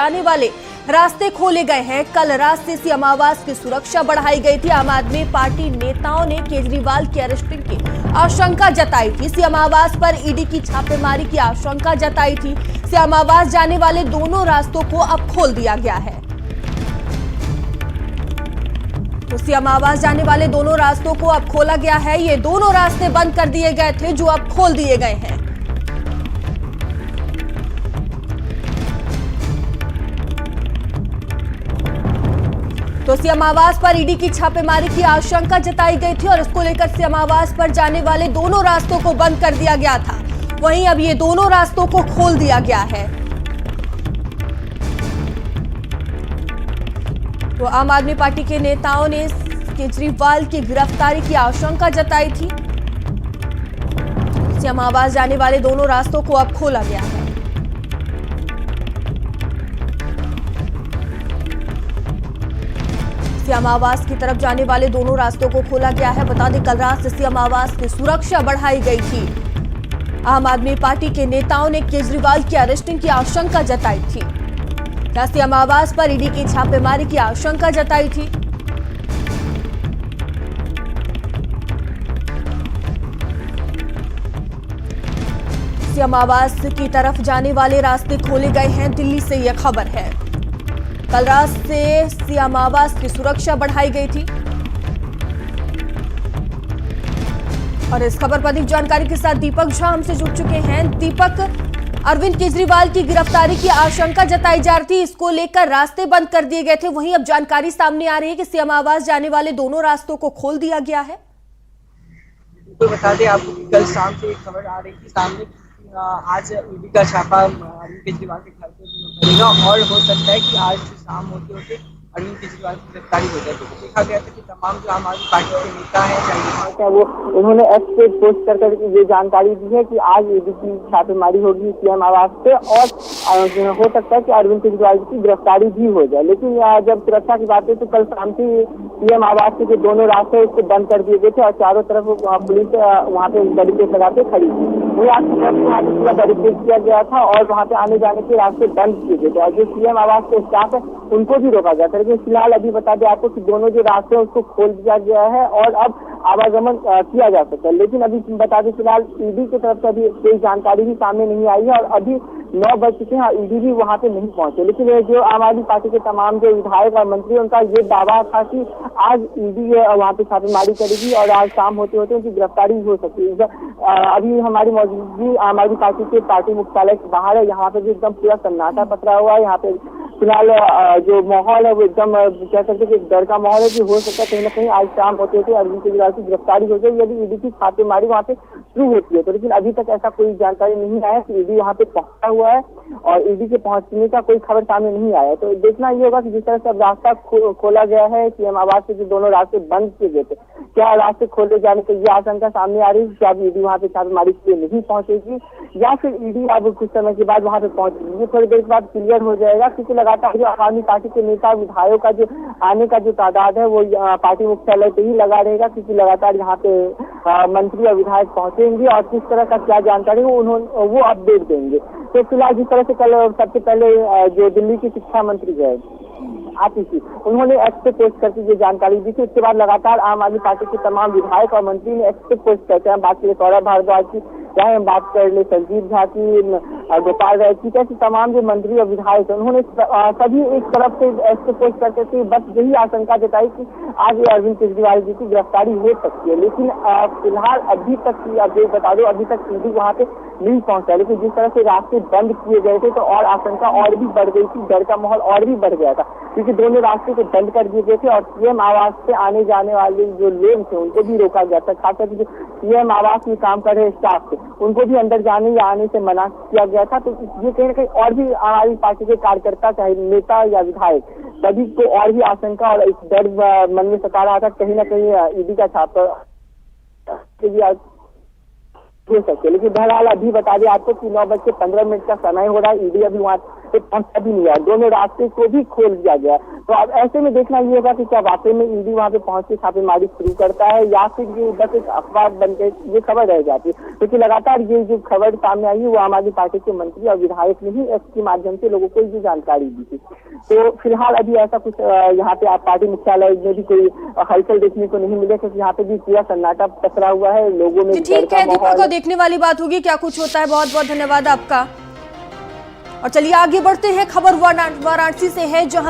आने वाले रास्ते खोले गए हैं। कल रात से सीएम आवास की सुरक्षा बढ़ाई गई थी। आम आदमी पार्टी नेताओं ने केजरीवाल की अरेस्टिंग की आशंका जताई थी। सीएम आवास पर ईडी की छापेमारी की आशंका जताई थी। सीएम आवास जाने वाले दोनों रास्तों को अब खोल दिया गया है। तो सीएम आवास जाने वाले दोनों रास्तों को अब खोला गया है। ये दोनों रास्ते बंद कर दिए गए थे, जो अब खोल दिए गए हैं। तो सीएम आवास पर ईडी की छापेमारी की आशंका जताई गई थी और इसको लेकर सीएम आवास पर जाने वाले दोनों रास्तों को बंद कर दिया गया था। वहीं अब ये दोनों रास्तों को खोल दिया गया है। तो आम आदमी पार्टी के नेताओं ने केजरीवाल की गिरफ्तारी की आशंका जताई थी। सीएम आवास जाने वाले दोनों रास्तों को अब खोला गया है। सीएम आवास की तरफ जाने वाले दोनों रास्तों को खोला गया है। बता दें, कल रात से सीएम आवास की सुरक्षा बढ़ाई गई थी। आम आदमी पार्टी के नेताओं ने केजरीवाल की अरेस्टिंग की आशंका जताई थी। सीएम आवास पर ईडी की छापेमारी की आशंका जताई थी। सीएम आवास की तरफ जाने वाले रास्ते खोले गए हैं। दिल्ली से यह खबर है। कल रात से सीएम आवास की सुरक्षा बढ़ाई गई थी और इस खबर पर अधिक जानकारी के साथ दीपक झा हमसे जुड़ चुके हैं। दीपक, अरविंद केजरीवाल की गिरफ्तारी की आशंका जताई जा रही थी, इसको लेकर रास्ते बंद कर दिए गए थे। वहीं अब जानकारी सामने आ रही है कि सीएम आवास जाने वाले दोनों रास्तों को खोल दिया गया है। तो बता दें आपको कि कल शाम से एक खबर आ रही थी सामने, आज ईडी का छापा अरविंद केजरीवाल के घर पे पड़ेगा और हो सकता है कि आज शाम होते होते अरविंद केजरीवाल की गिरफ्तारी हो जाए। तो देखा गया था कि तमाम जो आम आदमी पार्टी के नेता हैं वो उन्होंने एक्स पे पोस्ट कर ये जानकारी दी है कि आज ईडी की छापेमारी होगी सीएम आवास पे और हो सकता है कि अरविंद केजरीवाल की गिरफ्तारी भी हो जाए। लेकिन जब सुरक्षा की बात है तो कल शाम से सीएम आवास के जो दोनों रास्ते उसको बंद कर दिए गए थे और चारों तरफ पुलिस वहाँ पे बैरिकेड लगा के खड़ी थी। वहाँ पे पूरा बैरिकेड किया गया था और वहाँ पे आने जाने के रास्ते बंद किए गए थे और जो सीएम आवास के स्टाफ है उनको भी रोका गया था। लेकिन फिलहाल अभी बता दें आपको कि दोनों जो रास्ते हैं उसको खोल दिया गया है और अब आवागमन किया जा सकता है। लेकिन अभी बता दें फिलहाल ईडी की तरफ से अभी कोई जानकारी भी सामने नहीं आई है और अभी 9 बज चुके हैं, ईडी भी वहाँ पे नहीं पहुंचे। लेकिन जो आम आदमी पार्टी के तमाम जो विधायक और मंत्री उनका ये दावा था कि आज ईडी वहाँ पे छापेमारी करेगी और आज शाम होते होते उनकी गिरफ्तारी हो सकती है। अभी हमारी मौजूदगी आम आदमी पार्टी के पार्टी मुख्यालय के बाहर है। यहाँ पे भी एकदम पूरा सन्नाटा पसरा हुआ है। यहाँ पे फिलहाल जो माहौल है वो एकदम कह सकते कि डर का माहौल है कि हो सकता है कहीं ना कहीं आज शाम होते होते अरविंद केजरीवाल की गिरफ्तारी हो जाए यदि ईडी की छापेमारी वहाँ पे शुरू होती है तो। लेकिन अभी तक ऐसा कोई जानकारी नहीं आया कि ईडी वहाँ पे पहुंचा हुआ है और ईडी के पहुंचने का कोई खबर सामने नहीं आया। तो देखना ये होगा कि जिस तरह से अब रास्ता खोला गया है सीएम आवास के जो दोनों रास्ते बंद किए गए थे, क्या रास्ते खोले जाने की ये आशंका सामने आ रही है कि अब ईडी वहाँ पे छापेमारी के लिए नहीं पहुंचेगी या फिर ईडी अब कुछ समय के बाद वहाँ पे पहुंचेगी। थोड़ी देर के बाद क्लियर हो जाएगा क्योंकि लगातार जो आम आदमी पार्टी के नेता विधायकों का जो आने का जो तादाद है वो पार्टी मुख्यालय पे ही लगा रहेगा क्योंकि लगातार यहाँ पे मंत्री और विधायक पहुंचेंगे और किस तरह का क्या जानकारी वो अपडेट देंगे। तो फिलहाल जिस तरह से कल सबसे पहले जो दिल्ली की शिक्षा मंत्री है आतिशी, उन्होंने एक्स पे पोस्ट करके ये जानकारी दी थी। उसके बाद लगातार आम आदमी पार्टी के तमाम विधायक और मंत्री ने एक्स पे पोस्ट करते हैं। बात करें सौरभ भारद्वाज की, चाहे हम बात कर ले संजीव झा की, गोपाल राय की, कैसे तमाम जो मंत्री और विधायक हैं उन्होंने सभी एक तरफ से एक्स पे पोस्ट करते थे। बस यही आशंका जताई कि आज अरविंद केजरीवाल जी की गिरफ्तारी हो सकती है। लेकिन फिलहाल अभी तक अपडेट बता दो, अभी तक ईडी वहाँ पे नहीं पहुंचा। लेकिन जिस तरह से रास्ते बंद किए गए थे तो और आशंका और भी बढ़ गई थी, डर का माहौल और भी बढ़ गया था क्योंकि दोनों रास्ते को बंद कर दिए गए थे और सीएम आवास से आने जाने वाले जो लोग थे उनको भी रोका गया था। खासकर जो सीएम आवास में काम कर रहे स्टाफ थे उनको भी अंदर जाने या आने से मना किया गया था। तो ये कहीं ना कहीं और भी आम आदमी पार्टी के कार्यकर्ता चाहे नेता या विधायक सभी को और भी आशंका और एक डर मन में सता रहा था कहीं ना कहीं ईडी का छापा हो सकते। लेकिन बहरहाल अभी बता दें आपको कि 9:15 का समय हो रहा है, ईडी अभी वहाँ पे पहुंचा भी नहीं है, दोनों रास्ते को भी खोल दिया गया। तो अब ऐसे में देखना ये होगा कि क्या वाकई में ईडी वहाँ पे पहुंच के छापेमारी शुरू करता है या फिर ये बस एक अफवाह बनकर ये खबर रह जाती है। क्योंकि लगातार ये जो खबर सामने आई है वो आम आदमी पार्टी के मंत्री और विधायक ने ही इसके माध्यम से लोगों को ये जानकारी दी थी। तो फिलहाल अभी ऐसा कुछ यहाँ पे आप पार्टी मुख्यालय में भी कोई हलचल देखने को नहीं मिले, क्योंकि यहाँ पे भी पूरा सन्नाटा पसरा हुआ है, लोगों में ठीक है दीपक, को देखने वाली बात होगी क्या कुछ होता है। बहुत बहुत धन्यवाद आपका। और चलिए आगे बढ़ते हैं, खबर वाराणसी से है जहां